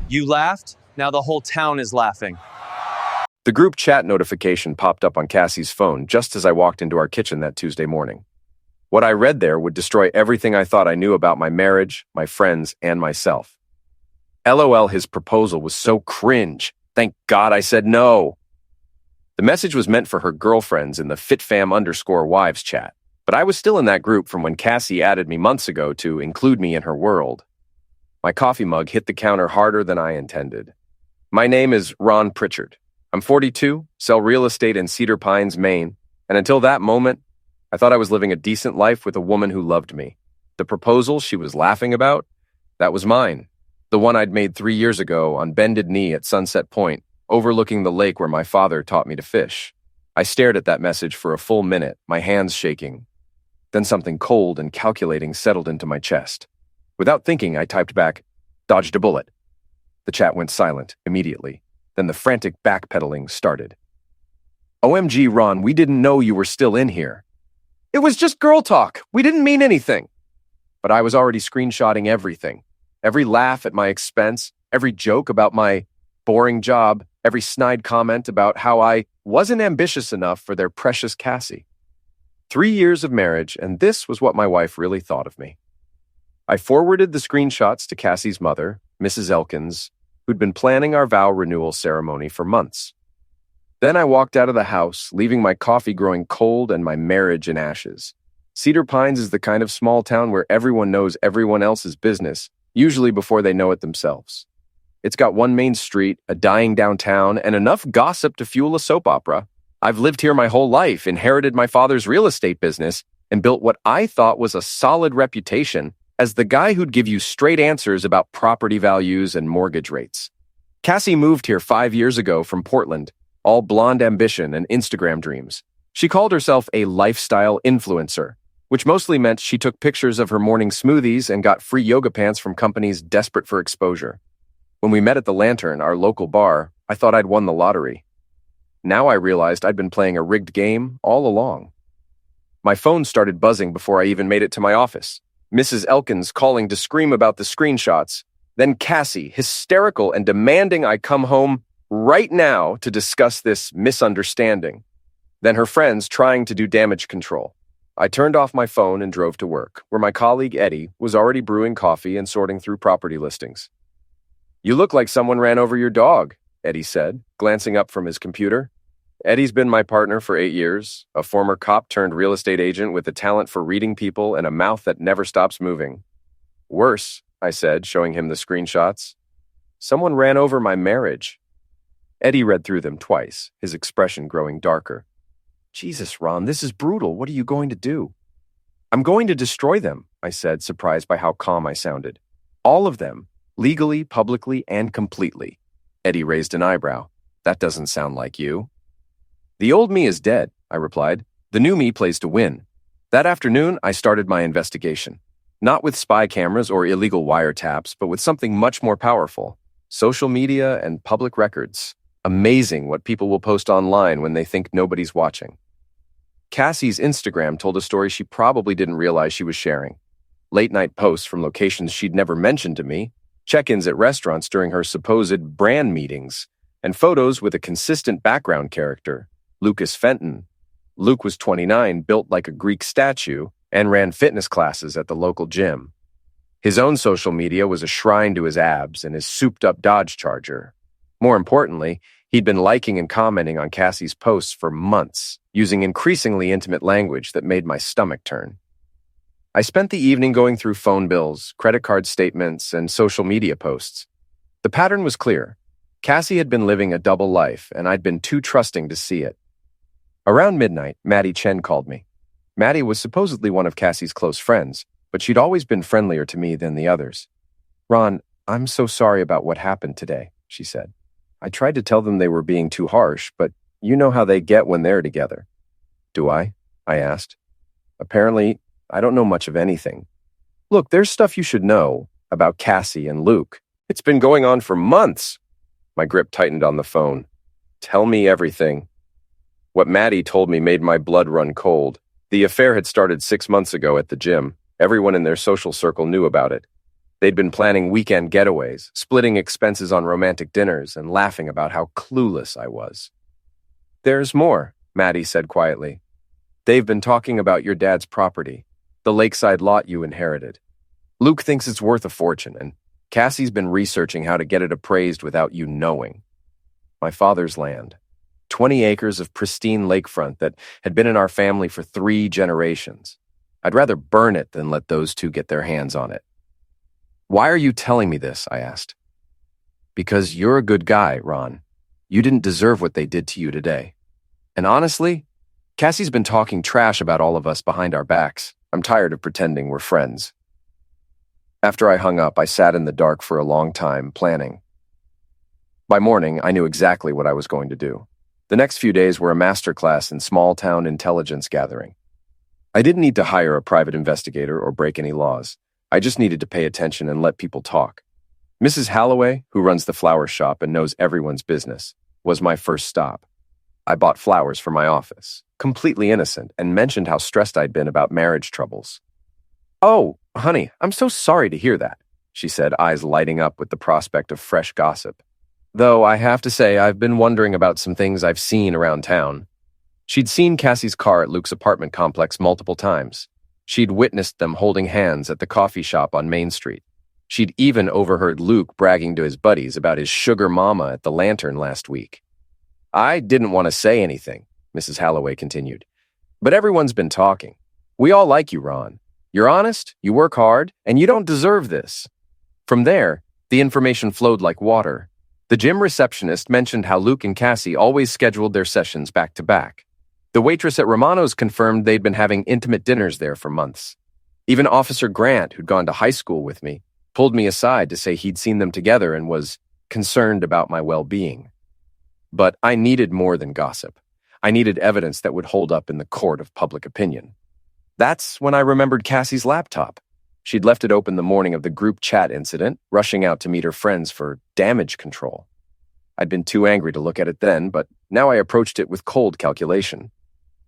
You laughed, now the whole town is laughing. The group chat notification popped up on Cassie's phone just as I walked into our kitchen that Tuesday morning. What I read there would destroy everything I thought I knew about my marriage, my friends, and myself. LOL, his proposal was so cringe. Thank God I said no. The message was meant for her girlfriends in the FitFam_wives chat, but I was still in that group from when Cassie added me months ago to include me in her world. My coffee mug hit the counter harder than I intended. My name is Ron Pritchard. I'm 42, sell real estate in Cedar Pines, Maine, and until that moment, I thought I was living a decent life with a woman who loved me. The proposal she was laughing about, that was mine. The one I'd made 3 years ago on bended knee at Sunset Point, overlooking the lake where my father taught me to fish. I stared at that message for a full minute, my hands shaking. Then something cold and calculating settled into my chest. Without thinking, I typed back, "Dodged a bullet." The chat went silent immediately. Then the frantic backpedaling started. "OMG, Ron, we didn't know you were still in here. It was just girl talk. We didn't mean anything." But I was already screenshotting everything. Every laugh at my expense, every joke about my boring job, every snide comment about how I wasn't ambitious enough for their precious Cassie. 3 years of marriage, and this was what my wife really thought of me. I forwarded the screenshots to Cassie's mother, Mrs. Elkins, who'd been planning our vow renewal ceremony for months. Then I walked out of the house, leaving my coffee growing cold and my marriage in ashes. Cedar Pines is the kind of small town where everyone knows everyone else's business, usually before they know it themselves. It's got one main street, a dying downtown, and enough gossip to fuel a soap opera. I've lived here my whole life, inherited my father's real estate business, and built what I thought was a solid reputation as the guy who'd give you straight answers about property values and mortgage rates. Cassie moved here 5 years ago from Portland, all blonde ambition and Instagram dreams. She called herself a lifestyle influencer, which mostly meant she took pictures of her morning smoothies and got free yoga pants from companies desperate for exposure. When we met at the Lantern, our local bar, I thought I'd won the lottery. Now I realized I'd been playing a rigged game all along. My phone started buzzing before I even made it to my office. Mrs. Elkins calling to scream about the screenshots, then Cassie, hysterical and demanding I come home right now to discuss this misunderstanding, then her friends trying to do damage control. I turned off my phone and drove to work, where my colleague Eddie was already brewing coffee and sorting through property listings. "You look like someone ran over your dog," Eddie said, glancing up from his computer. Eddie's been my partner for 8 years, a former cop turned real estate agent with a talent for reading people and a mouth that never stops moving. "Worse," I said, showing him the screenshots. "Someone ran over my marriage." Eddie read through them twice, his expression growing darker. "Jesus, Ron, this is brutal. What are you going to do?" "I'm going to destroy them," I said, surprised by how calm I sounded. "All of them, legally, publicly, and completely." Eddie raised an eyebrow. "That doesn't sound like you." "The old me is dead," I replied. "The new me plays to win." That afternoon, I started my investigation. Not with spy cameras or illegal wiretaps, but with something much more powerful. Social media and public records. Amazing what people will post online when they think nobody's watching. Cassie's Instagram told a story she probably didn't realize she was sharing. Late-night posts from locations she'd never mentioned to me, check-ins at restaurants during her supposed brand meetings, and photos with a consistent background character, Lucas Fenton. Luke was 29, built like a Greek statue, and ran fitness classes at the local gym. His own social media was a shrine to his abs and his souped-up Dodge Charger. More importantly, he'd been liking and commenting on Cassie's posts for months, using increasingly intimate language that made my stomach turn. I spent the evening going through phone bills, credit card statements, and social media posts. The pattern was clear. Cassie had been living a double life, and I'd been too trusting to see it. Around midnight, Maddie Chen called me. Maddie was supposedly one of Cassie's close friends, but she'd always been friendlier to me than the others. "Ron, I'm so sorry about what happened today," she said. "I tried to tell them they were being too harsh, but you know how they get when they're together." "Do I?" I asked. "Apparently, I don't know much of anything. Look, there's stuff you should know about Cassie and Luke. It's been going on for months." My grip tightened on the phone. "Tell me everything." What Maddie told me made my blood run cold. The affair had started 6 months ago at the gym. Everyone in their social circle knew about it. They'd been planning weekend getaways, splitting expenses on romantic dinners, and laughing about how clueless I was. "There's more," Maddie said quietly. "They've been talking about your dad's property, the lakeside lot you inherited. Luke thinks it's worth a fortune, and Cassie's been researching how to get it appraised without you knowing. My father's land. 20 acres of pristine lakefront that had been in our family for 3 generations. I'd rather burn it than let those two get their hands on it." "Why are you telling me this?" I asked. "Because you're a good guy, Ron. You didn't deserve what they did to you today. And honestly, Cassie's been talking trash about all of us behind our backs. I'm tired of pretending we're friends." After I hung up, I sat in the dark for a long time, planning. By morning, I knew exactly what I was going to do. The next few days were a masterclass in small-town intelligence gathering. I didn't need to hire a private investigator or break any laws. I just needed to pay attention and let people talk. Mrs. Halloway, who runs the flower shop and knows everyone's business, was my first stop. I bought flowers for my office, completely innocent, and mentioned how stressed I'd been about marriage troubles. "Oh, honey, I'm so sorry to hear that," she said, eyes lighting up with the prospect of fresh gossip. "Though I have to say I've been wondering about some things I've seen around town." She'd seen Cassie's car at Luke's apartment complex multiple times. She'd witnessed them holding hands at the coffee shop on Main Street. She'd even overheard Luke bragging to his buddies about his sugar mama at the Lantern last week. "I didn't want to say anything," Mrs. Halloway continued, "but everyone's been talking. We all like you, Ron. You're honest, you work hard, and you don't deserve this." From there, the information flowed like water. The gym receptionist mentioned how Luke and Cassie always scheduled their sessions back to back. The waitress at Romano's confirmed they'd been having intimate dinners there for months. Even Officer Grant, who'd gone to high school with me, pulled me aside to say he'd seen them together and was concerned about my well-being. But I needed more than gossip. I needed evidence that would hold up in the court of public opinion. That's when I remembered Cassie's laptop. She'd left it open the morning of the group chat incident, rushing out to meet her friends for damage control. I'd been too angry to look at it then, but now I approached it with cold calculation.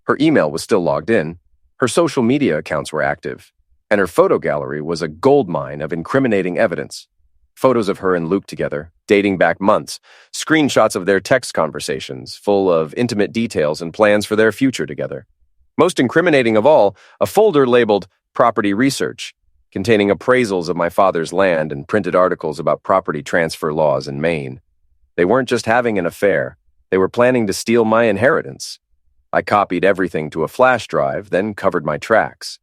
Her email was still logged in, her social media accounts were active, and her photo gallery was a goldmine of incriminating evidence. Photos of her and Luke together, dating back months, screenshots of their text conversations, full of intimate details and plans for their future together. Most incriminating of all, a folder labeled Property Research, containing appraisals of my father's land and printed articles about property transfer laws in Maine. They weren't just having an affair, they were planning to steal my inheritance. I copied everything to a flash drive, then covered my tracks.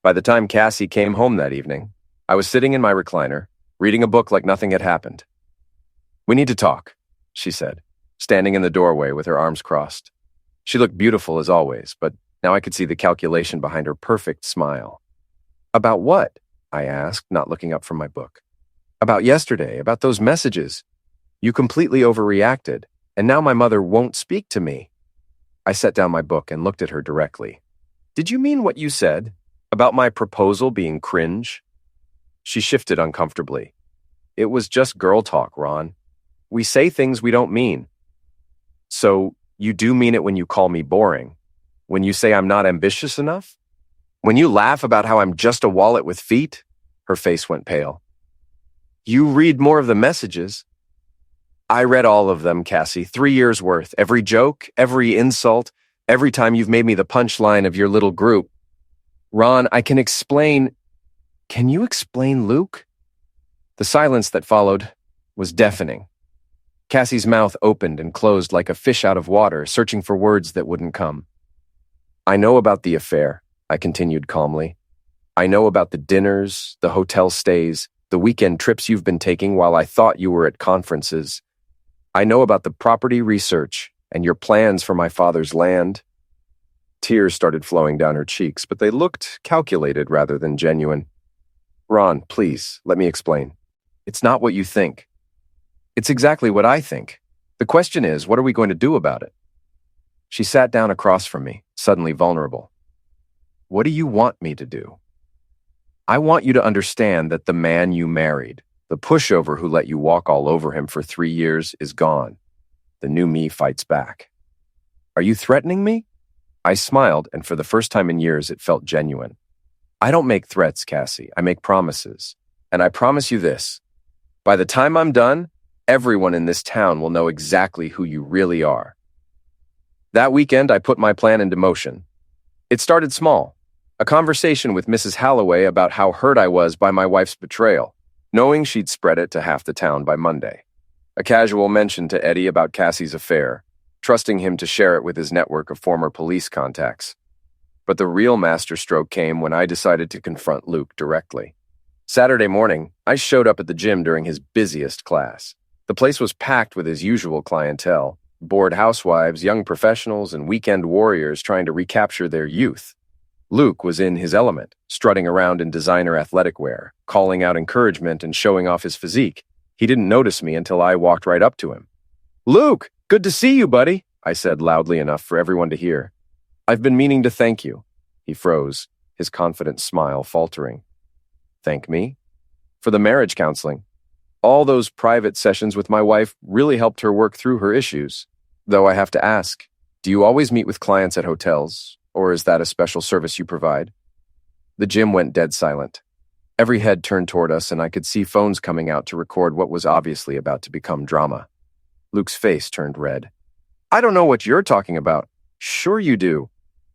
By the time Cassie came home that evening, I was sitting in my recliner, reading a book like nothing had happened. "We need to talk," she said, standing in the doorway with her arms crossed. She looked beautiful as always, but now I could see the calculation behind her perfect smile. "About what?" I asked, not looking up from my book. "About yesterday, about those messages. You completely overreacted, and now my mother won't speak to me." I set down my book and looked at her directly. "Did you mean what you said? About my proposal being cringe?" She shifted uncomfortably. "It was just girl talk, Ron. We say things we don't mean." "So you do mean it when you call me boring? When you say I'm not ambitious enough? When you laugh about how I'm just a wallet with feet?" Her face went pale. "You read more of the messages." "I read all of them, Cassie, 3 years worth. Every joke, every insult, every time you've made me the punchline of your little group. Ron, I can explain. Can you explain Luke?" The silence that followed was deafening. Cassie's mouth opened and closed like a fish out of water, searching for words that wouldn't come. "I know about the affair," I continued calmly. "I know about the dinners, the hotel stays, the weekend trips you've been taking while I thought you were at conferences. I know about the property research and your plans for my father's land." Tears started flowing down her cheeks, but they looked calculated rather than genuine. "Ron, please, let me explain. It's not what you think. It's exactly what I think. The question is, what are we going to do about it?" She sat down across from me, suddenly vulnerable. "What do you want me to do?" "I want you to understand that the man you married, the pushover who let you walk all over him for 3 years, is gone. The new me fights back." "Are you threatening me?" I smiled, and for the first time in years, it felt genuine. "I don't make threats, Cassie. I make promises. And I promise you this, by the time I'm done, everyone in this town will know exactly who you really are. That weekend, I put my plan into motion. It started small. A conversation with Mrs. Halloway about how hurt I was by my wife's betrayal, knowing she'd spread it to half the town by Monday. A casual mention to Eddie about Cassie's affair, trusting him to share it with his network of former police contacts. But the real masterstroke came when I decided to confront Luke directly. Saturday morning, I showed up at the gym during his busiest class. The place was packed with his usual clientele, bored housewives, young professionals, and weekend warriors trying to recapture their youth. Luke was in his element, strutting around in designer athletic wear, calling out encouragement and showing off his physique. He didn't notice me until I walked right up to him. "Luke, good to see you, buddy," I said loudly enough for everyone to hear. "I've been meaning to thank you." He froze, his confident smile faltering. "Thank me?" "For the marriage counseling. All those private sessions with my wife really helped her work through her issues. Though I have to ask, do you always meet with clients at hotels, or is that a special service you provide?" The gym went dead silent. Every head turned toward us, and I could see phones coming out to record what was obviously about to become drama. Luke's face turned red. "I don't know what you're talking about." "Sure you do.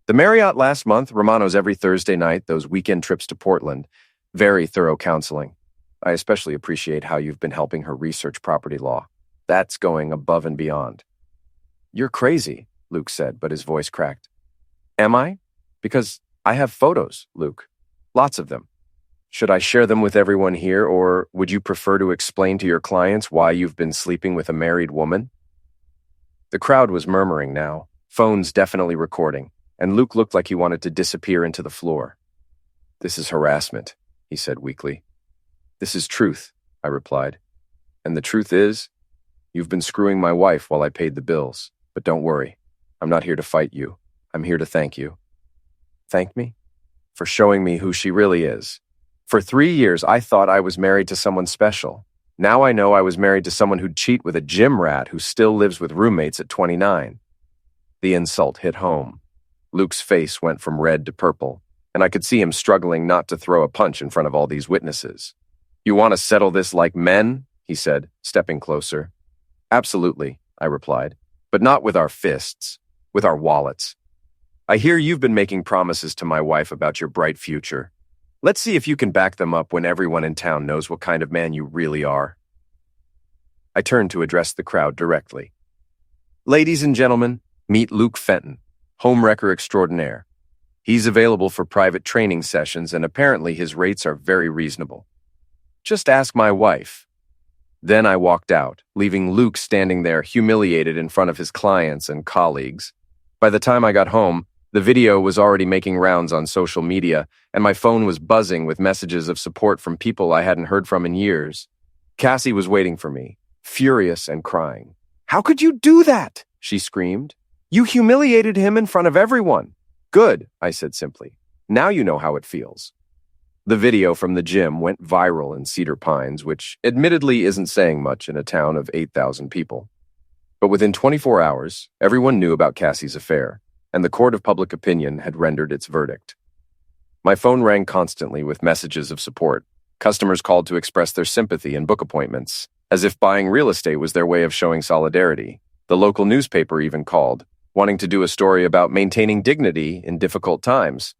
The Marriott last month, Romano's every Thursday night, those weekend trips to Portland. Very thorough counseling. I especially appreciate how you've been helping her research property law. That's going above and beyond." "You're crazy," Luke said, but his voice cracked. "Am I? Because I have photos, Luke. Lots of them. Should I share them with everyone here, or would you prefer to explain to your clients why you've been sleeping with a married woman?" The crowd was murmuring now, phones definitely recording, and Luke looked like he wanted to disappear into the floor. "This is harassment," he said weakly. "This is truth," I replied. "And the truth is, you've been screwing my wife while I paid the bills. But don't worry, I'm not here to fight you. I'm here to thank you." "Thank me?" "For showing me who she really is. For 3 years, I thought I was married to someone special. Now I know I was married to someone who'd cheat with a gym rat who still lives with roommates at 29. The insult hit home. Luke's face went from red to purple, and I could see him struggling not to throw a punch in front of all these witnesses. "You want to settle this like men?" he said, stepping closer. "Absolutely," I replied, "but not with our fists, with our wallets. I hear you've been making promises to my wife about your bright future. Let's see if you can back them up when everyone in town knows what kind of man you really are." I turned to address the crowd directly. "Ladies and gentlemen, meet Luke Fenton, homewrecker extraordinaire. He's available for private training sessions, and apparently his rates are very reasonable. Just ask my wife." Then I walked out, leaving Luke standing there humiliated in front of his clients and colleagues. By the time I got home, the video was already making rounds on social media, and my phone was buzzing with messages of support from people I hadn't heard from in years. Cassie was waiting for me, furious and crying. "How could you do that?" she screamed. "You humiliated him in front of everyone." "Good," I said simply. "Now you know how it feels." The video from the gym went viral in Cedar Pines, which admittedly isn't saying much in a town of 8,000 people. But within 24 hours, everyone knew about Cassie's affair, and the court of public opinion had rendered its verdict. My phone rang constantly with messages of support. Customers called to express their sympathy and book appointments, as if buying real estate was their way of showing solidarity. The local newspaper even called, wanting to do a story about maintaining dignity in difficult times.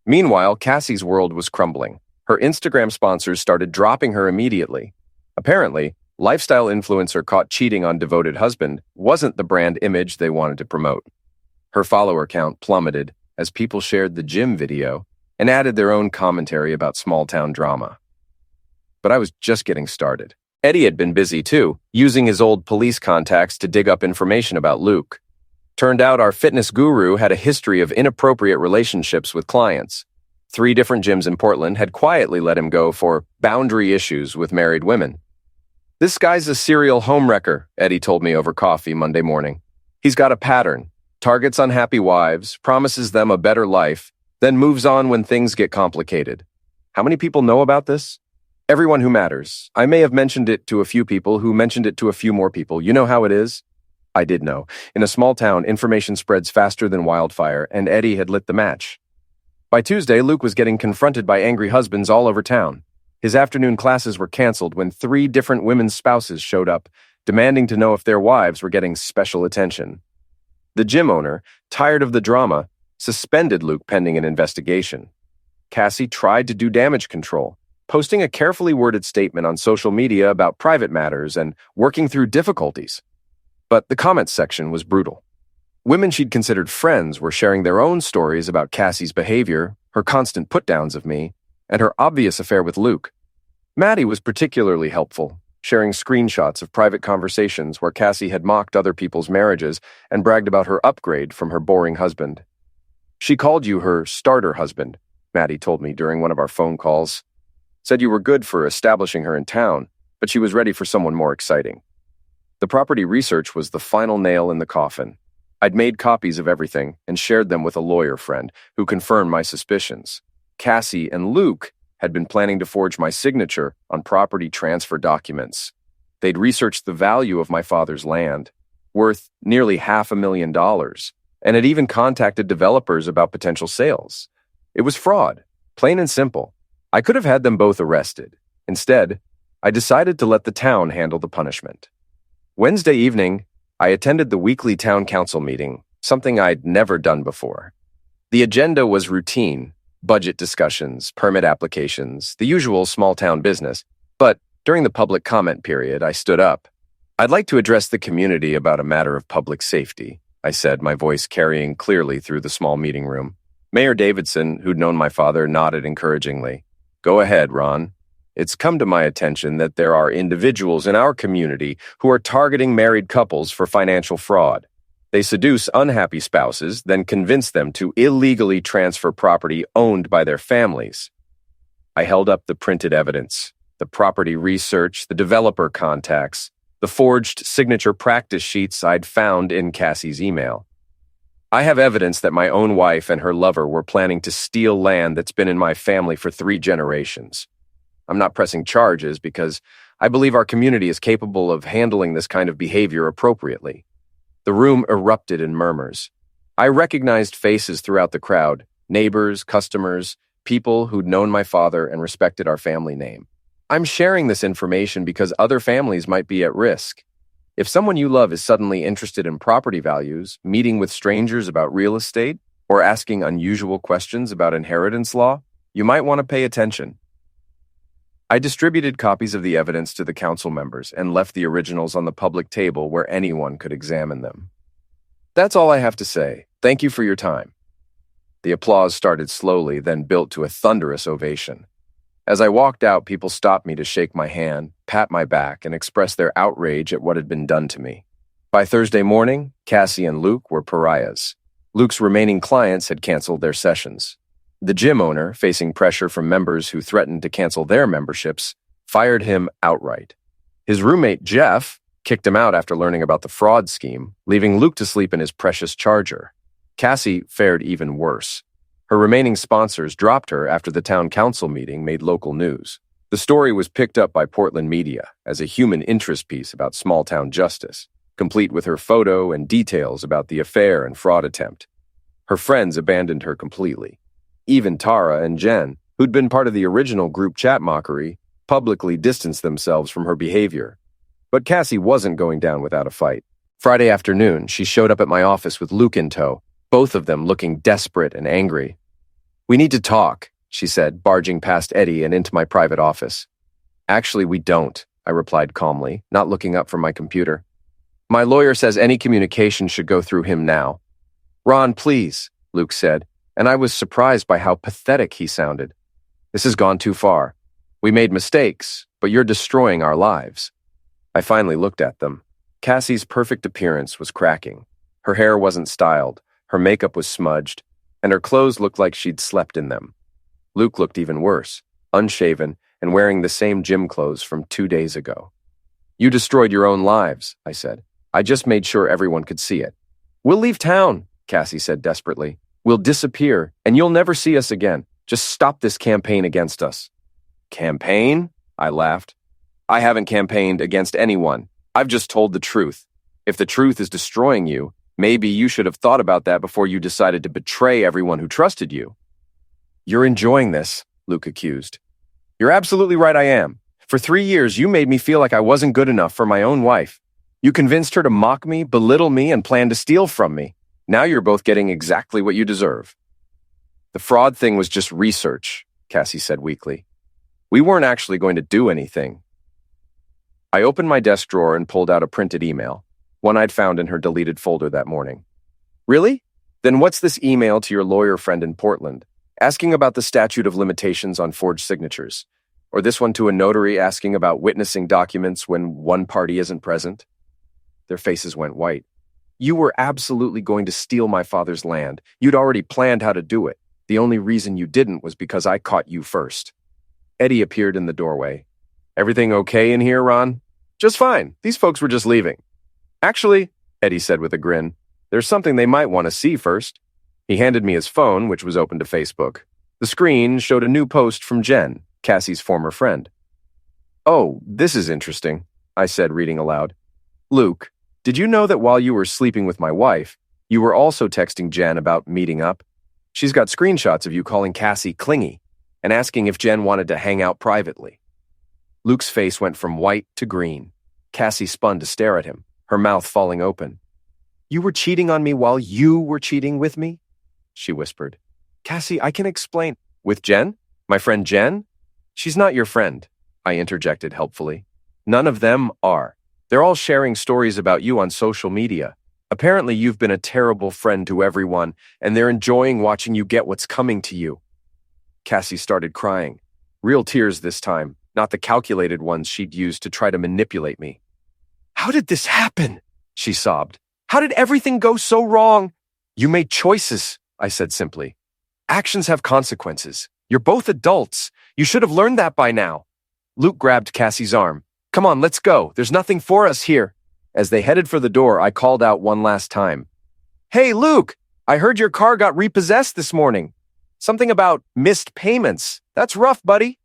Meanwhile, Cassie's world was crumbling. Her Instagram sponsors started dropping her immediately. Apparently, lifestyle influencer caught cheating on devoted husband wasn't the brand image they wanted to promote. Her follower count plummeted as people shared the gym video and added their own commentary about small-town drama. But I was just getting started. Eddie had been busy too, using his old police contacts to dig up information about Luke. Turned out our fitness guru had a history of inappropriate relationships with clients. 3 different gyms in Portland had quietly let him go for boundary issues with married women. "This guy's a serial homewrecker," Eddie told me over coffee Monday morning. "He's got a pattern, targets unhappy wives, promises them a better life, then moves on when things get complicated." How many people know about this? Everyone who matters. I may have mentioned it to a few people who mentioned it to a few more people. You know how it is? I did know. In a small town, information spreads faster than wildfire, and Eddie had lit the match. By Tuesday, Luke was getting confronted by angry husbands all over town. His afternoon classes were canceled when 3 different women's spouses showed up, demanding to know if their wives were getting special attention. The gym owner, tired of the drama, suspended Luke pending an investigation. Cassie tried to do damage control, posting a carefully worded statement on social media about private matters and working through difficulties. But the comments section was brutal. Women she'd considered friends were sharing their own stories about Cassie's behavior, her constant put-downs of me, and her obvious affair with Luke. Maddie was particularly helpful, sharing screenshots of private conversations where Cassie had mocked other people's marriages and bragged about her upgrade from her boring husband. "She called you her starter husband," Maddie told me during one of our phone calls. "Said you were good for establishing her in town, but she was ready for someone more exciting." The property research was the final nail in the coffin. I'd made copies of everything and shared them with a lawyer friend who confirmed my suspicions. Cassie and Luke had been planning to forge my signature on property transfer documents. They'd researched the value of my father's land, worth nearly $500,000, and had even contacted developers about potential sales. It was fraud, plain and simple. I could have had them both arrested. Instead, I decided to let the town handle the punishment. Wednesday evening, I attended the weekly town council meeting, something I'd never done before. The agenda was routine: budget discussions, permit applications, the usual small-town business. But during the public comment period, I stood up. "I'd like to address the community about a matter of public safety," I said, my voice carrying clearly through the small meeting room. Mayor Davidson, who'd known my father, nodded encouragingly. "Go ahead, Ron. It's come to my attention that there are individuals in our community who are targeting married couples for financial fraud. They seduce unhappy spouses, then convince them to illegally transfer property owned by their families." I held up the printed evidence, the property research, the developer contacts, the forged signature practice sheets I'd found in Cassie's email. "I have evidence that my own wife and her lover were planning to steal land that's been in my family for 3 generations. I'm not pressing charges because I believe our community is capable of handling this kind of behavior appropriately." The room erupted in murmurs. I recognized faces throughout the crowd: neighbors, customers, people who'd known my father and respected our family name. I'm sharing this information because other families might be at risk. If someone you love is suddenly interested in property values, meeting with strangers about real estate, or asking unusual questions about inheritance law, you might want to pay attention. I distributed copies of the evidence to the council members and left the originals on the public table where anyone could examine them. "That's all I have to say. Thank you for your time." The applause started slowly, then built to a thunderous ovation. As I walked out, people stopped me to shake my hand, pat my back, and express their outrage at what had been done to me. By Thursday morning, Cassie and Luke were pariahs. Luke's remaining clients had canceled their sessions. The gym owner, facing pressure from members who threatened to cancel their memberships, fired him outright. His roommate, Jeff, kicked him out after learning about the fraud scheme, leaving Luke to sleep in his precious Charger. Cassie fared even worse. Her remaining sponsors dropped her after the town council meeting made local news. The story was picked up by Portland media as a human interest piece about small-town justice, complete with her photo and details about the affair and fraud attempt. Her friends abandoned her completely. Even Tara and Jen, who'd been part of the original group chat mockery, publicly distanced themselves from her behavior. But Cassie wasn't going down without a fight. Friday afternoon, she showed up at my office with Luke in tow, both of them looking desperate and angry. "We need to talk," she said, barging past Eddie and into my private office. "Actually, we don't," I replied calmly, not looking up from my computer. "My lawyer says any communication should go through him now." "Ron, please," Luke said, and I was surprised by how pathetic he sounded. "This has gone too far. We made mistakes, but you're destroying our lives." I finally looked at them. Cassie's perfect appearance was cracking. Her hair wasn't styled, her makeup was smudged, and her clothes looked like she'd slept in them. Luke looked even worse, unshaven and wearing the same gym clothes from 2 days ago. "You destroyed your own lives," I said. "I just made sure everyone could see it." "We'll leave town," Cassie said desperately. "We'll disappear, and you'll never see us again. Just stop this campaign against us." "Campaign?" I laughed. "I haven't campaigned against anyone. I've just told the truth. If the truth is destroying you, maybe you should have thought about that before you decided to betray everyone who trusted you." "You're enjoying this," Luke accused. You're absolutely right, I am. For 3 years, you made me feel like I wasn't good enough for my own wife. You convinced her to mock me, belittle me, and plan to steal from me. Now you're both getting exactly what you deserve. The fraud thing was just research, Cassie said weakly. We weren't actually going to do anything. I opened my desk drawer and pulled out a printed email, one I'd found in her deleted folder that morning. Really? Then what's this email to your lawyer friend in Portland, asking about the statute of limitations on forged signatures? Or this one to a notary asking about witnessing documents when one party isn't present? Their faces went white. You were absolutely going to steal my father's land. You'd already planned how to do it. The only reason you didn't was because I caught you first. Eddie appeared in the doorway. Everything okay in here, Ron? Just fine. These folks were just leaving. Actually, Eddie said with a grin, there's something they might want to see first. He handed me his phone, which was open to Facebook. The screen showed a new post from Jen, Cassie's former friend. Oh, this is interesting, I said, reading aloud. Luke, did you know that while you were sleeping with my wife, you were also texting Jen about meeting up? She's got screenshots of you calling Cassie clingy and asking if Jen wanted to hang out privately. Luke's face went from white to green. Cassie spun to stare at him, her mouth falling open. You were cheating on me while you were cheating with me? She whispered. Cassie, I can explain. With Jen? My friend Jen? She's not your friend, I interjected helpfully. None of them are. They're all sharing stories about you on social media. Apparently you've been a terrible friend to everyone, and they're enjoying watching you get what's coming to you. Cassie started crying. Real tears this time, not the calculated ones she'd used to try to manipulate me. How did this happen? She sobbed. How did everything go so wrong? You made choices, I said simply. Actions have consequences. You're both adults. You should have learned that by now. Luke grabbed Cassie's arm. Come on, let's go. There's nothing for us here. As they headed for the door, I called out one last time. Hey, Luke, I heard your car got repossessed this morning. Something about missed payments. That's rough, buddy.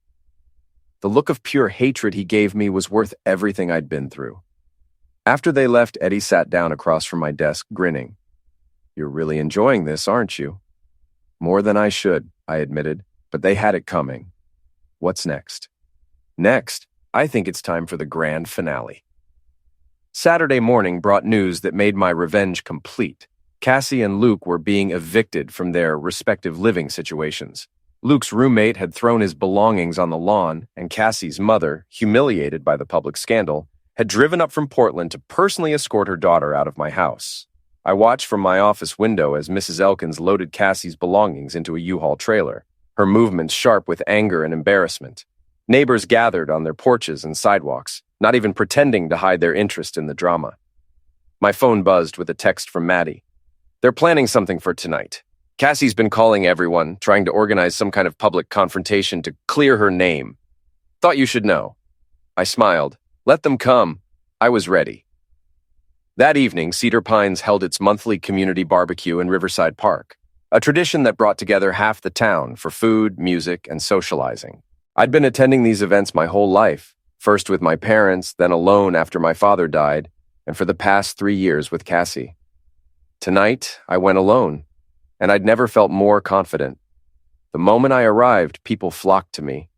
The look of pure hatred he gave me was worth everything I'd been through. After they left, Eddie sat down across from my desk, grinning. You're really enjoying this, aren't you? More than I should, I admitted, but they had it coming. What's next? Next, I think it's time for the grand finale. Saturday morning brought news that made my revenge complete. Cassie and Luke were being evicted from their respective living situations. Luke's roommate had thrown his belongings on the lawn, and Cassie's mother, humiliated by the public scandal, had driven up from Portland to personally escort her daughter out of my house. I watched from my office window as Mrs. Elkins loaded Cassie's belongings into a U-Haul trailer, her movements sharp with anger and embarrassment. Neighbors gathered on their porches and sidewalks, not even pretending to hide their interest in the drama. My phone buzzed with a text from Maddie. They're planning something for tonight. Cassie's been calling everyone, trying to organize some kind of public confrontation to clear her name. Thought you should know. I smiled. Let them come. I was ready. That evening, Cedar Pines held its monthly community barbecue in Riverside Park, a tradition that brought together half the town for food, music, and socializing. I'd been attending these events my whole life, first with my parents, then alone after my father died, and for the past 3 years with Cassie. Tonight, I went alone, and I'd never felt more confident. The moment I arrived, people flocked to me.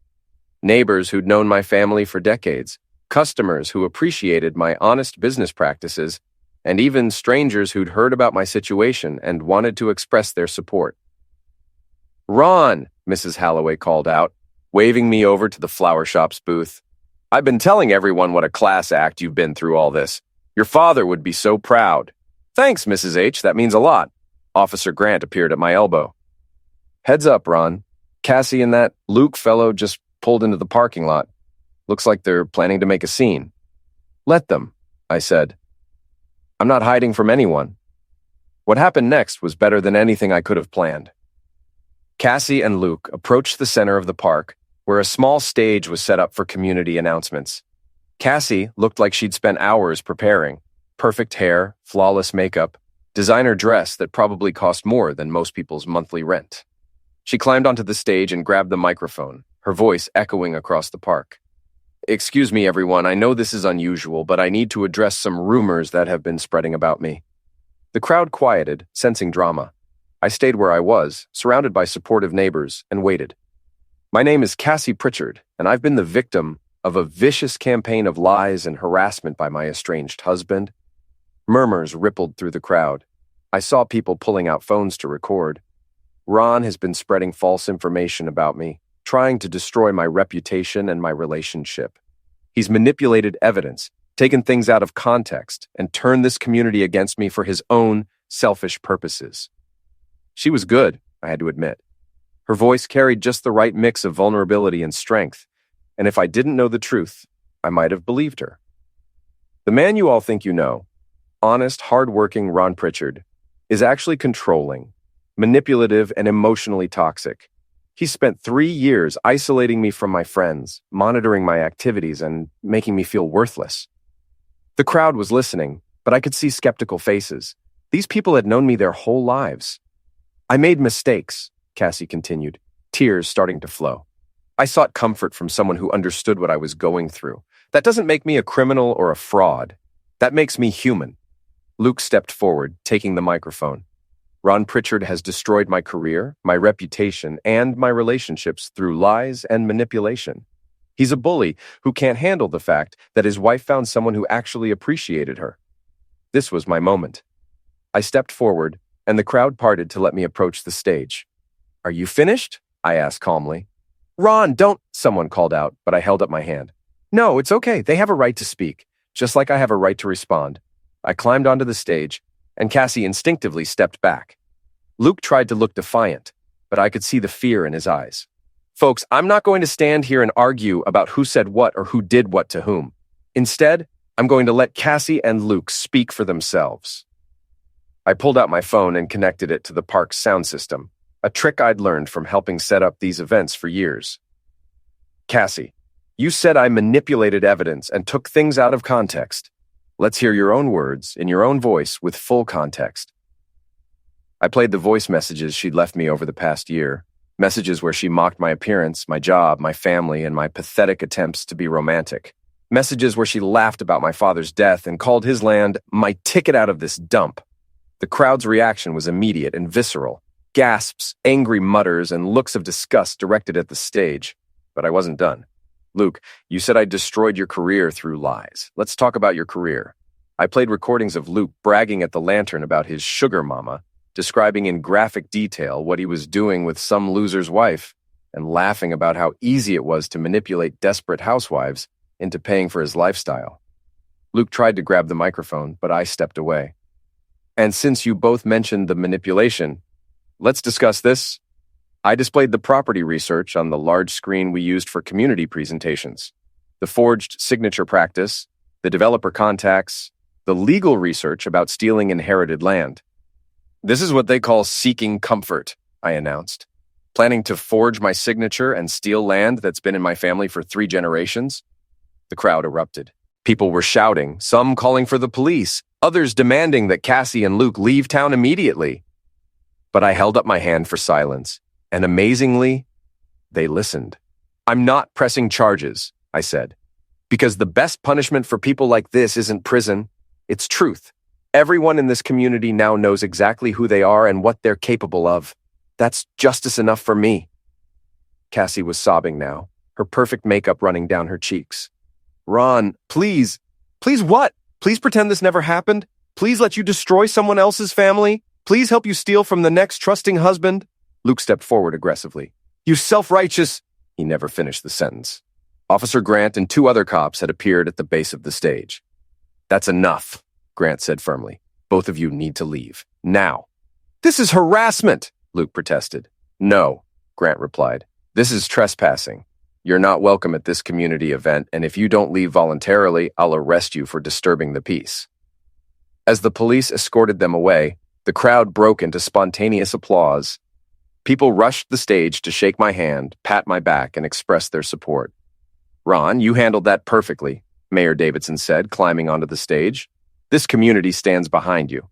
Neighbors who'd known my family for decades, customers who appreciated my honest business practices, and even strangers who'd heard about my situation and wanted to express their support. Ron, Mrs. Halloway called out, waving me over to the flower shop's booth. I've been telling everyone what a class act you've been through all this. Your father would be so proud. Thanks, Mrs. H. That means a lot. Officer Grant appeared at my elbow. Heads up, Ron. Cassie and that Luke fellow just pulled into the parking lot. Looks like they're planning to make a scene. Let them, I said. I'm not hiding from anyone. What happened next was better than anything I could have planned. Cassie and Luke approached the center of the park, where a small stage was set up for community announcements. Cassie looked like she'd spent hours preparing. Perfect hair, flawless makeup, designer dress that probably cost more than most people's monthly rent. She climbed onto the stage and grabbed the microphone, her voice echoing across the park. Excuse me, everyone, I know this is unusual, but I need to address some rumors that have been spreading about me. The crowd quieted, sensing drama. I stayed where I was, surrounded by supportive neighbors, and waited. My name is Cassie Pritchard, and I've been the victim of a vicious campaign of lies and harassment by my estranged husband. Murmurs rippled through the crowd. I saw people pulling out phones to record. Ron has been spreading false information about me, trying to destroy my reputation and my relationship. He's manipulated evidence, taken things out of context, and turned this community against me for his own selfish purposes. She was good, I had to admit. Her voice carried just the right mix of vulnerability and strength, and if I didn't know the truth, I might have believed her. The man you all think you know, honest, hard-working Ron Pritchard, is actually controlling, manipulative, and emotionally toxic. He spent 3 years isolating me from my friends, monitoring my activities, and making me feel worthless. The crowd was listening, but I could see skeptical faces. These people had known me their whole lives. I made mistakes, Cassie continued, tears starting to flow. I sought comfort from someone who understood what I was going through. That doesn't make me a criminal or a fraud. That makes me human. Luke stepped forward, taking the microphone. Ron Pritchard has destroyed my career, my reputation, and my relationships through lies and manipulation. He's a bully who can't handle the fact that his wife found someone who actually appreciated her. This was my moment. I stepped forward, and the crowd parted to let me approach the stage. "Are you finished?" I asked calmly. "Ron, don't," someone called out, but I held up my hand. "No, it's okay. They have a right to speak, just like I have a right to respond." I climbed onto the stage, and Cassie instinctively stepped back. Luke tried to look defiant, but I could see the fear in his eyes. "Folks, I'm not going to stand here and argue about who said what or who did what to whom. Instead, I'm going to let Cassie and Luke speak for themselves." I pulled out my phone and connected it to the park's sound system, a trick I'd learned from helping set up these events for years. "Cassie, you said I manipulated evidence and took things out of context. Let's hear your own words, in your own voice, with full context." I played the voice messages she'd left me over the past year, messages where she mocked my appearance, my job, my family, and my pathetic attempts to be romantic. Messages where she laughed about my father's death and called his land my ticket out of this dump. The crowd's reaction was immediate and visceral. Gasps, angry mutters, and looks of disgust directed at the stage. But I wasn't done. "Luke, you said I destroyed your career through lies. Let's talk about your career." I played recordings of Luke bragging at the lantern about his sugar mama, describing in graphic detail what he was doing with some loser's wife, and laughing about how easy it was to manipulate desperate housewives into paying for his lifestyle. Luke tried to grab the microphone, but I stepped away. "And since you both mentioned the manipulation, let's discuss this." I displayed the property research on the large screen we used for community presentations, the forged signature practice, the developer contacts, the legal research about stealing inherited land. "This is what they call seeking comfort," I announced. "Planning to forge my signature and steal land that's been in my family for 3 generations? The crowd erupted. People were shouting, some calling for the police, others demanding that Cassie and Luke leave town immediately. But I held up my hand for silence, and amazingly, they listened. "I'm not pressing charges," I said, "because the best punishment for people like this isn't prison, it's truth. Everyone in this community now knows exactly who they are and what they're capable of. That's justice enough for me." Cassie was sobbing now, her perfect makeup running down her cheeks. "Ron, please." "Please what? Please pretend this never happened? Please let you destroy someone else's family? Please help you steal from the next trusting husband?" Luke stepped forward aggressively. "You self-righteous—" He never finished the sentence. Officer Grant and 2 other cops had appeared at the base of the stage. "That's enough," Grant said firmly. "Both of you need to leave. Now." "This is harassment," Luke protested. "No," Grant replied. "This is trespassing. You're not welcome at this community event, and if you don't leave voluntarily, I'll arrest you for disturbing the peace." As the police escorted them away, the crowd broke into spontaneous applause. People rushed the stage to shake my hand, pat my back, and express their support. "Ron, you handled that perfectly," Mayor Davidson said, climbing onto the stage. "This community stands behind you."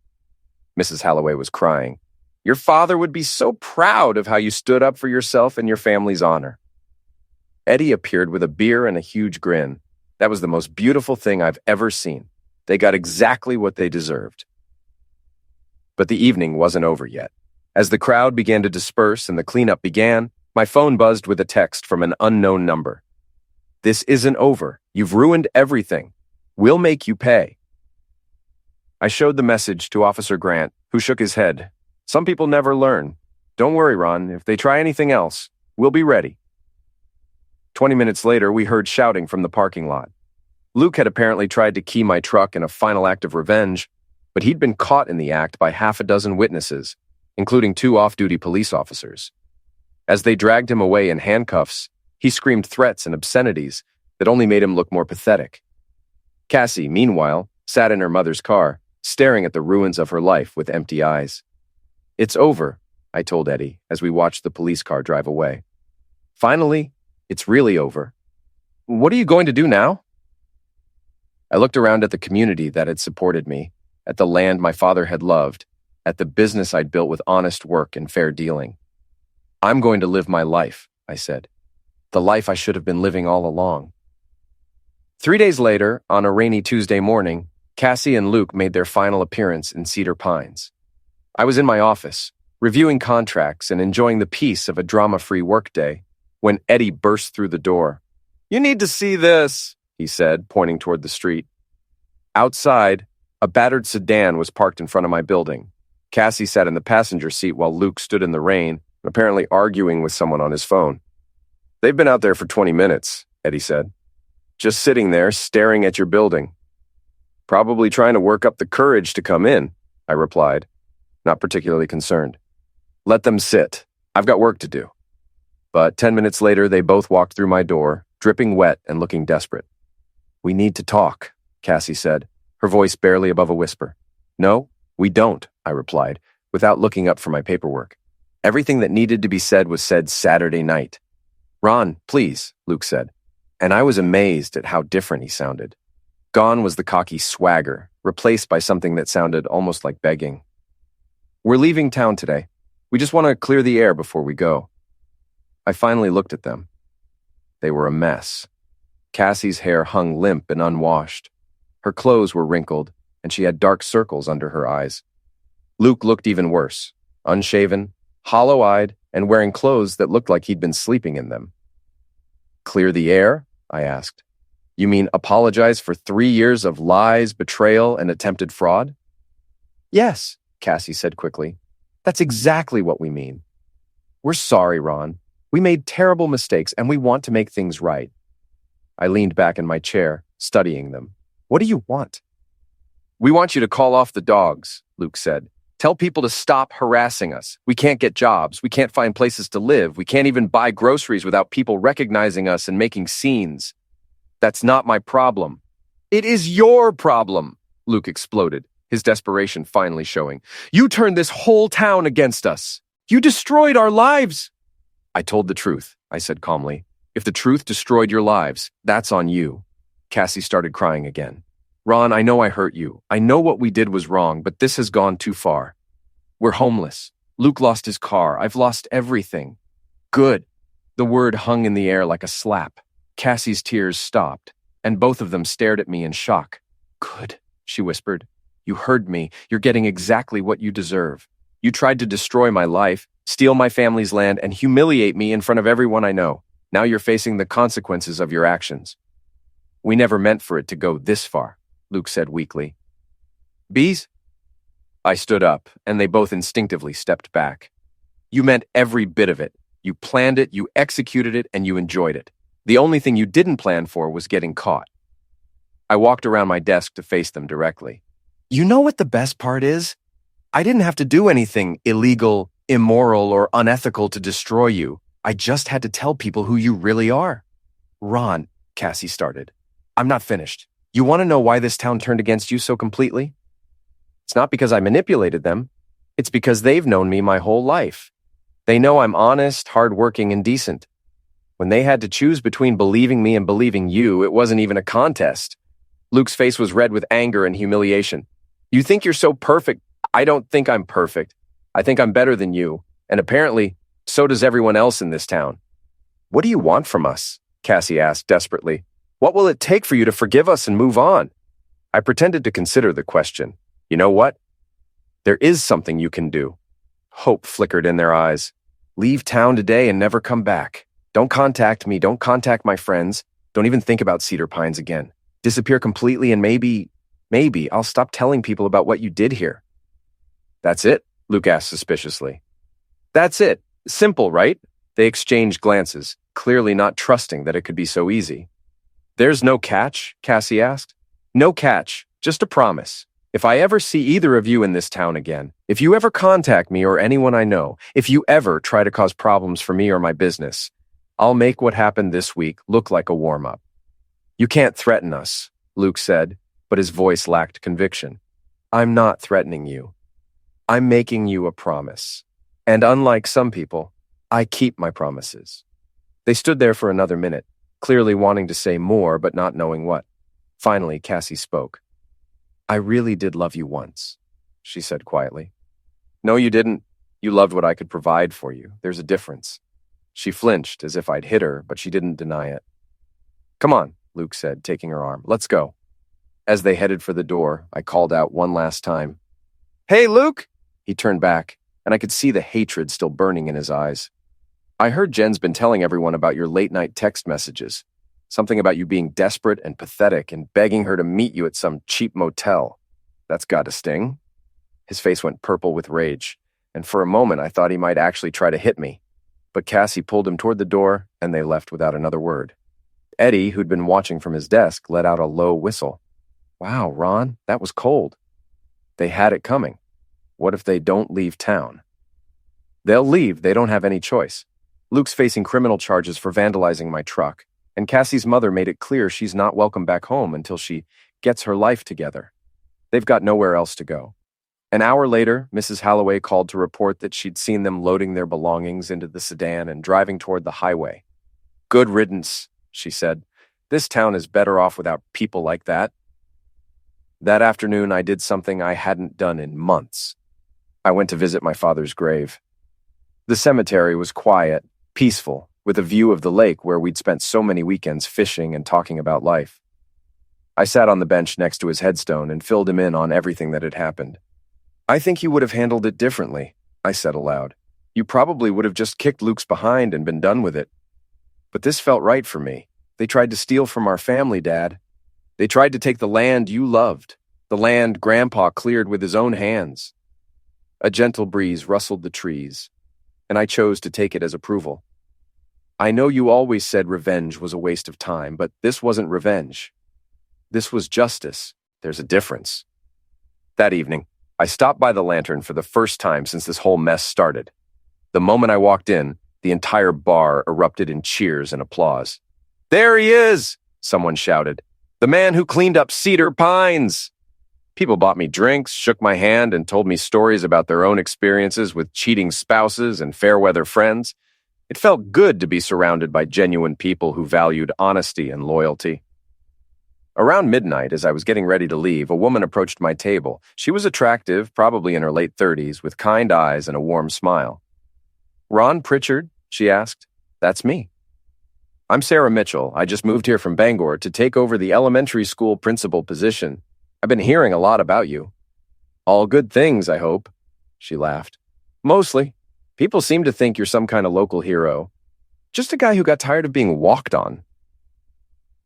Mrs. Halloway was crying. "Your father would be so proud of how you stood up for yourself and your family's honor." Eddie appeared with a beer and a huge grin. That was the most beautiful thing I've ever seen. They got exactly what they deserved. But the evening wasn't over yet. As the crowd began to disperse and the cleanup began, my phone buzzed with a text from an unknown number. This isn't over. You've ruined everything. We'll make you pay. I showed the message to Officer Grant, who shook his head. Some people never learn. Don't worry, Ron. If they try anything else, we'll be ready. 20 minutes later, we heard shouting from the parking lot. Luke had apparently tried to key my truck in a final act of revenge, but he'd been caught in the act by half a dozen witnesses, including 2 off-duty police officers. As they dragged him away in handcuffs, he screamed threats and obscenities that only made him look more pathetic. Cassie, meanwhile, sat in her mother's car, staring at the ruins of her life with empty eyes. "It's over," I told Eddie as we watched the police car drive away. "Finally, it's really over. What are you going to do now?" I looked around at the community that had supported me, at the land my father had loved, at the business I'd built with honest work and fair dealing. "I'm going to live my life," I said. "The life I should have been living all along." 3 days later, on a rainy Tuesday morning, Cassie and Luke made their final appearance in Cedar Pines. I was in my office, reviewing contracts and enjoying the peace of a drama-free workday, when Eddie burst through the door. "You need to see this," he said, pointing toward the street. Outside, a battered sedan was parked in front of my building. Cassie sat in the passenger seat while Luke stood in the rain, apparently arguing with someone on his phone. "They've been out there for 20 minutes, Eddie said. "Just sitting there, staring at your building." "Probably trying to work up the courage to come in," I replied, not particularly concerned. "Let them sit. I've got work to do." But 10 minutes later, they both walked through my door, dripping wet and looking desperate. "We need to talk," Cassie said, her voice barely above a whisper. "No, we don't," I replied, without looking up from my paperwork. Everything that needed to be said was said Saturday night. "Ron, please," Luke said, and I was amazed at how different he sounded. Gone was the cocky swagger, replaced by something that sounded almost like begging. "We're leaving town today. We just want to clear the air before we go." I finally looked at them. They were a mess. Cassie's hair hung limp and unwashed. Her clothes were wrinkled, and she had dark circles under her eyes. Luke looked even worse, unshaven, hollow-eyed, and wearing clothes that looked like he'd been sleeping in them. "Clear the air?" I asked. "You mean apologize for 3 years of lies, betrayal, and attempted fraud?" "Yes," Cassie said quickly. "That's exactly what we mean. We're sorry, Ron. We made terrible mistakes, and we want to make things right." I leaned back in my chair, studying them. "What do you want?" "We want you to call off the dogs," Luke said. "Tell people to stop harassing us. We can't get jobs. We can't find places to live. We can't even buy groceries without people recognizing us and making scenes. That's not my problem." "It is your problem," Luke exploded, his desperation finally showing. "You turned this whole town against us. You destroyed our lives." "I told the truth," I said calmly. "If the truth destroyed your lives, that's on you." Cassie started crying again. "Ron, I know I hurt you. I know what we did was wrong, but this has gone too far. We're homeless. Luke lost his car. I've lost everything." "Good." The word hung in the air like a slap. Cassie's tears stopped, and both of them stared at me in shock. "Good," she whispered. "You heard me. You're getting exactly what you deserve. You tried to destroy my life, steal my family's land, and humiliate me in front of everyone I know. Now you're facing the consequences of your actions." "We never meant for it to go this far," Luke said weakly. "Bees?" I stood up, and they both instinctively stepped back. "You meant every bit of it. You planned it, you executed it, and you enjoyed it. The only thing you didn't plan for was getting caught." I walked around my desk to face them directly. "You know what the best part is? I didn't have to do anything illegal, immoral, or unethical to destroy you. I just had to tell people who you really are." "Ron," Cassie started. "I'm not finished. You want to know why this town turned against you so completely? It's not because I manipulated them. It's because they've known me my whole life. They know I'm honest, hardworking, and decent. When they had to choose between believing me and believing you, it wasn't even a contest." Luke's face was red with anger and humiliation. "You think you're so perfect. I don't think I'm perfect. I think I'm better than you, and apparently, so does everyone else in this town." "What do you want from us?" Cassie asked desperately. "What will it take for you to forgive us and move on?" I pretended to consider the question. "You know what? There is something you can do." Hope flickered in their eyes. "Leave town today and never come back. Don't contact me. Don't contact my friends. Don't even think about Cedar Pines again. Disappear completely and maybe I'll stop telling people about what you did here." "That's it?" Luke asked suspiciously. "That's it. Simple, right?" They exchanged glances, clearly not trusting that it could be so easy. "There's no catch?" Cassie asked. "No catch, just a promise. If I ever see either of you in this town again, if you ever contact me or anyone I know, if you ever try to cause problems for me or my business, I'll make what happened this week look like a warm-up." "You can't threaten us," Luke said, but his voice lacked conviction. "I'm not threatening you. I'm making you a promise. And unlike some people, I keep my promises." They stood there for another minute, clearly wanting to say more but not knowing what. Finally, Cassie spoke. "I really did love you once," she said quietly. "No, you didn't. You loved what I could provide for you. There's a difference." She flinched as if I'd hit her, but she didn't deny it. "Come on," Luke said, taking her arm. "Let's go." As they headed for the door, I called out one last time. "Hey, Luke!" He turned back, and I could see the hatred still burning in his eyes. "I heard Jen's been telling everyone about your late-night text messages. Something about you being desperate and pathetic and begging her to meet you at some cheap motel. That's got to sting." His face went purple with rage, and for a moment I thought he might actually try to hit me. But Cassie pulled him toward the door, and they left without another word. Eddie, who'd been watching from his desk, let out a low whistle. "Wow, Ron, that was cold." They had it coming. What if they don't leave town? They'll leave. They don't have any choice. Luke's facing criminal charges for vandalizing my truck, and Cassie's mother made it clear she's not welcome back home until she gets her life together. They've got nowhere else to go. An hour later, Mrs. Holloway called to report that she'd seen them loading their belongings into the sedan and driving toward the highway. "Good riddance," she said. "This town is better off without people like that." That afternoon, I did something I hadn't done in months. I went to visit my father's grave. The cemetery was quiet, peaceful, with a view of the lake where we'd spent so many weekends fishing and talking about life. I sat on the bench next to his headstone and filled him in on everything that had happened. "I think you would have handled it differently," I said aloud. "You probably would have just kicked Luke's behind and been done with it. But this felt right for me. They tried to steal from our family, Dad. They tried to take the land you loved, the land Grandpa cleared with his own hands." A gentle breeze rustled the trees, and I chose to take it as approval. "I know you always said revenge was a waste of time, but this wasn't revenge. This was justice. There's a difference." That evening, I stopped by the lantern for the first time since this whole mess started. The moment I walked in, the entire bar erupted in cheers and applause. "There he is!" someone shouted. "The man who cleaned up Cedar Pines!" People bought me drinks, shook my hand, and told me stories about their own experiences with cheating spouses and fair-weather friends. It felt good to be surrounded by genuine people who valued honesty and loyalty. Around midnight, as I was getting ready to leave, a woman approached my table. She was attractive, probably in her late 30s, with kind eyes and a warm smile. "Ron Pritchard?" she asked. "That's me." "I'm Sarah Mitchell. I just moved here from Bangor to take over the elementary school principal position. I've been hearing a lot about you." "All good things, I hope," she laughed. "Mostly. People seem to think you're some kind of local hero. Just a guy who got tired of being walked on."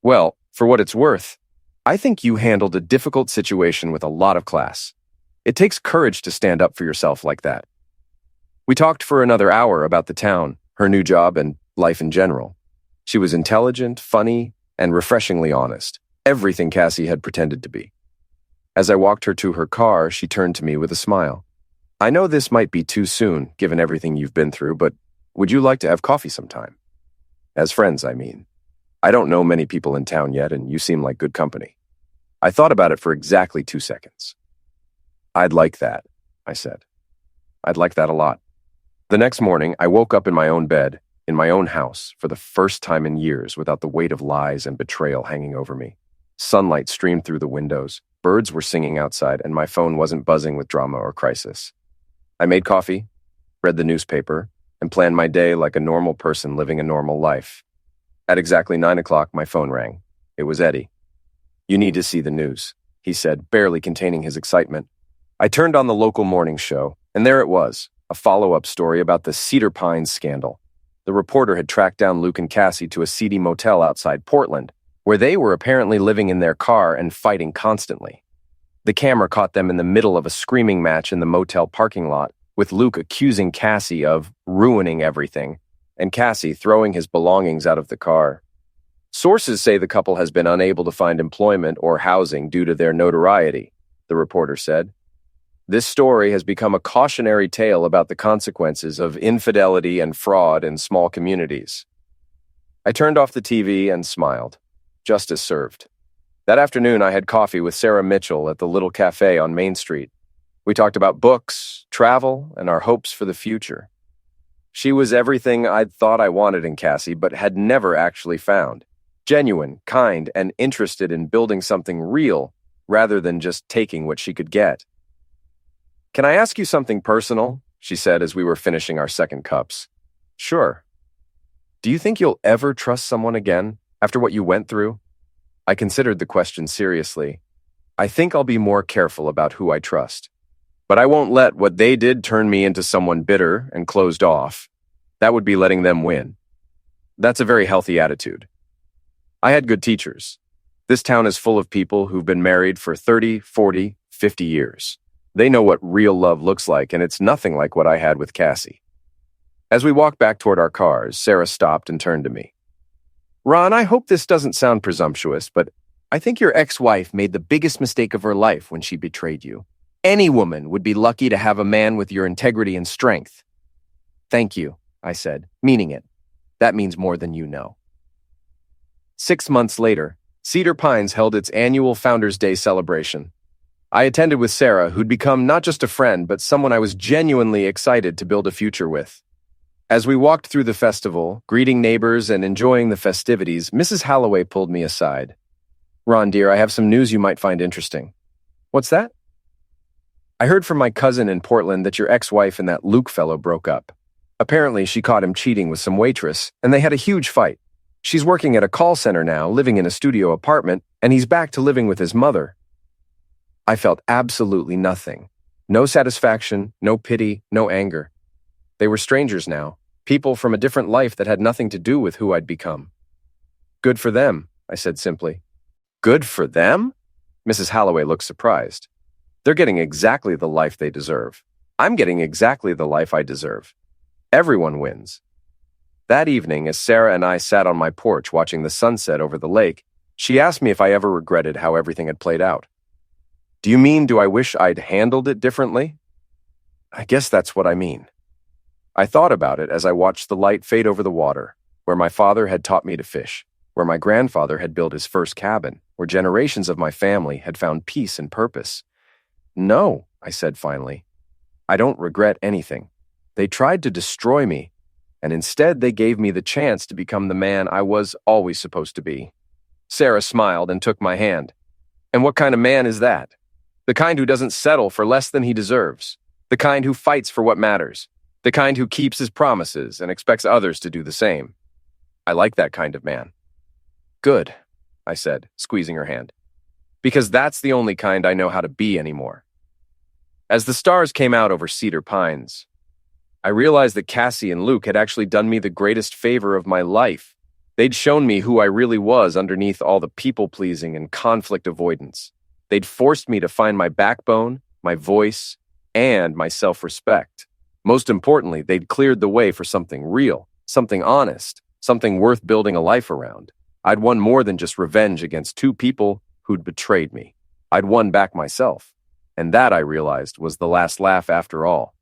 "Well, for what it's worth, I think you handled a difficult situation with a lot of class. It takes courage to stand up for yourself like that." We talked for another hour about the town, her new job, and life in general. She was intelligent, funny, and refreshingly honest. Everything Cassie had pretended to be. As I walked her to her car, she turned to me with a smile. "I know this might be too soon, given everything you've been through, but would you like to have coffee sometime? As friends, I mean. I don't know many people in town yet, and you seem like good company." I thought about it for exactly 2 seconds. "I'd like that," I said. "I'd like that a lot." The next morning, I woke up in my own bed, in my own house, for the first time in years without the weight of lies and betrayal hanging over me. Sunlight streamed through the windows, birds were singing outside, and my phone wasn't buzzing with drama or crisis. I made coffee, read the newspaper, and planned my day like a normal person living a normal life. At exactly 9 o'clock, my phone rang. It was Eddie. "You need to see the news," he said, barely containing his excitement. I turned on the local morning show, and there it was, a follow-up story about the Cedar Pines scandal. The reporter had tracked down Luke and Cassie to a seedy motel outside Portland, where they were apparently living in their car and fighting constantly. The camera caught them in the middle of a screaming match in the motel parking lot, with Luke accusing Cassie of ruining everything, and Cassie throwing his belongings out of the car. Sources say the couple has been unable to find employment or housing due to their notoriety, the reporter said. This story has become a cautionary tale about the consequences of infidelity and fraud in small communities. I turned off the TV and smiled. Justice served. That afternoon, I had coffee with Sarah Mitchell at the little cafe on Main Street. We talked about books, travel, and our hopes for the future. She was everything I'd thought I wanted in Cassie, but had never actually found. Genuine, kind, and interested in building something real, rather than just taking what she could get. "Can I ask you something personal?" she said as we were finishing our second cups. "Sure." "Do you think you'll ever trust someone again, after what you went through?" I considered the question seriously. "I think I'll be more careful about who I trust. But I won't let what they did turn me into someone bitter and closed off. That would be letting them win." That's a very healthy attitude. I had good teachers. This town is full of people who've been married for 30, 40, 50 years. They know what real love looks like, and it's nothing like what I had with Cassie. As we walked back toward our cars, Sarah stopped and turned to me. "Ron, I hope this doesn't sound presumptuous, but I think your ex-wife made the biggest mistake of her life when she betrayed you. Any woman would be lucky to have a man with your integrity and strength." "Thank you," I said, meaning it. That means more than you know. 6 months later, Cedar Pines held its annual Founders' Day celebration. I attended with Sarah, who'd become not just a friend, but someone I was genuinely excited to build a future with. As we walked through the festival, greeting neighbors and enjoying the festivities, Mrs. Holloway pulled me aside. "Ron, dear, I have some news you might find interesting." "What's that?" "I heard from my cousin in Portland that your ex-wife and that Luke fellow broke up. Apparently, she caught him cheating with some waitress, and they had a huge fight. She's working at a call center now, living in a studio apartment, and he's back to living with his mother." I felt absolutely nothing. No satisfaction, no pity, no anger. They were strangers now, people from a different life that had nothing to do with who I'd become. "Good for them," I said simply. "Good for them?" Mrs. Holloway looked surprised. "They're getting exactly the life they deserve. I'm getting exactly the life I deserve. Everyone wins." That evening, as Sarah and I sat on my porch watching the sunset over the lake, she asked me if I ever regretted how everything had played out. Do I wish I'd handled it differently?" "I guess that's what I mean." I thought about it as I watched the light fade over the water, where my father had taught me to fish, where my grandfather had built his first cabin, where generations of my family had found peace and purpose. "No," I said finally. "I don't regret anything. They tried to destroy me, and instead they gave me the chance to become the man I was always supposed to be." Sarah smiled and took my hand. "And what kind of man is that? The kind who doesn't settle for less than he deserves. The kind who fights for what matters. The kind who keeps his promises and expects others to do the same. I like that kind of man." "Good," I said, squeezing her hand. "Because that's the only kind I know how to be anymore." As the stars came out over Cedar Pines, I realized that Cassie and Luke had actually done me the greatest favor of my life. They'd shown me who I really was underneath all the people-pleasing and conflict avoidance. They'd forced me to find my backbone, my voice, and my self-respect. Most importantly, they'd cleared the way for something real, something honest, something worth building a life around. I'd won more than just revenge against two people who'd betrayed me. I'd won back myself. And that, I realized, was the last laugh after all.